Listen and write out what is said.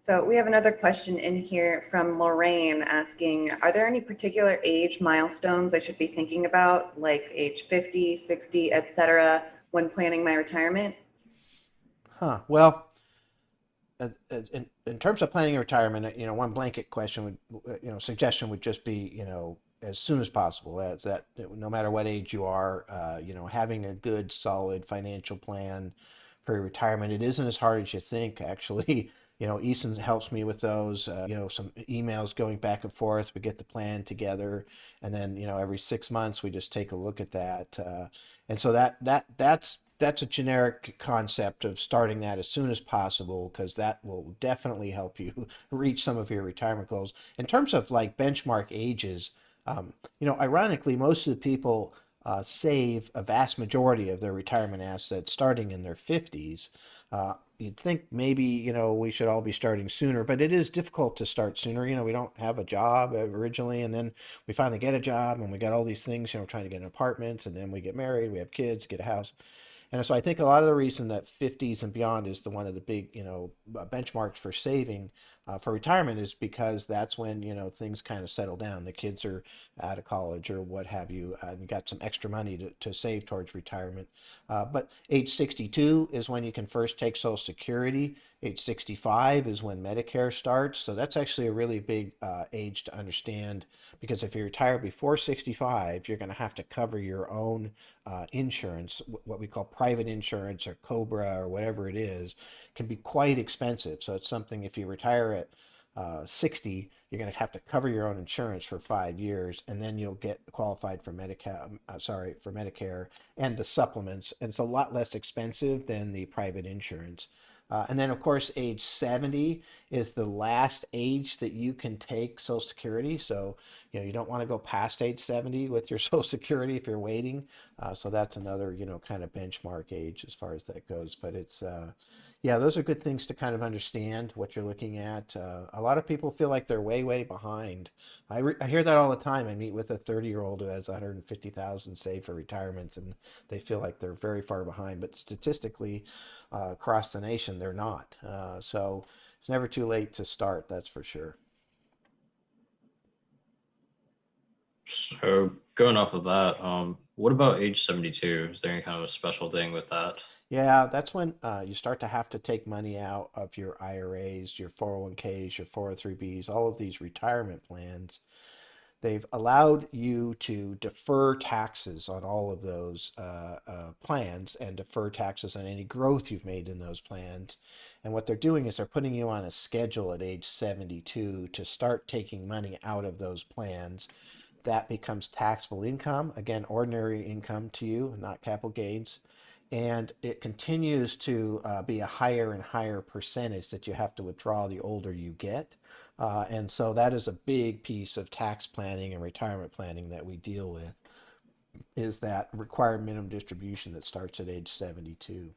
So we have another question in here from Lorraine asking, are there any particular age milestones I should be thinking about, like age 50, 60, etc., when planning my retirement? Well, in terms of planning retirement, one blanket question would, suggestion would just be, as soon as possible. As that, no matter what age you are, having a good, solid financial plan for your retirement. It isn't as hard as you think, actually. Eason helps me with those. Some emails going back and forth. We get the plan together, and then every 6 months we just take a look at that. And so that's a generic concept of starting that as soon as possible because that will definitely help you reach some of your retirement goals. In terms of like benchmark ages, ironically, most of the people save a vast majority of their retirement assets starting in their 50s. You'd think maybe, we should all be starting sooner, but it is difficult to start sooner. We don't have a job originally, and then we finally get a job and we got all these things, trying to get an apartment, and then we get married, we have kids, get a house. And so I think a lot of the reason that 50s and beyond is the one of the big, benchmarks for saving for retirement is because that's when, things kind of settle down. The kids are out of college or what have you, and you got some extra money to save towards retirement. But age 62 is when you can first take Social Security. Age 65 is when Medicare starts. So that's actually a really big age to understand because if you retire before 65, you're going to have to cover your own insurance, what we call private insurance or COBRA or whatever it is, can be quite expensive. So it's something if you retire at 60, you're going to have to cover your own insurance for 5 years, and then you'll get qualified for Medicare and the supplements. And it's a lot less expensive than the private insurance. And then, of course, age 70 is the last age that you can take Social Security. So, you don't want to go past age 70 with your Social Security if you're waiting. So that's another, kind of benchmark age as far as that goes. But yeah, those are good things to kind of understand what you're looking at. A lot of people feel like they're way, way behind. I hear that all the time. I meet with a 30-year-old who has 150,000 saved for retirement, and they feel like they're very far behind. But statistically, across the nation, they're not. So it's never too late to start, that's for sure. So going off of that, what about age 72? Is there any kind of a special thing with that? Yeah, that's when you start to have to take money out of your IRAs, your 401ks, your 403bs, all of these retirement plans. They've allowed you to defer taxes on all of those plans and defer taxes on any growth you've made in those plans. And what they're doing is they're putting you on a schedule at age 72 to start taking money out of those plans. That becomes taxable income, again, ordinary income to you, not capital gains. And it continues to be a higher and higher percentage that you have to withdraw the older you get. And so that is a big piece of tax planning and retirement planning that we deal with is that required minimum distribution that starts at age 72.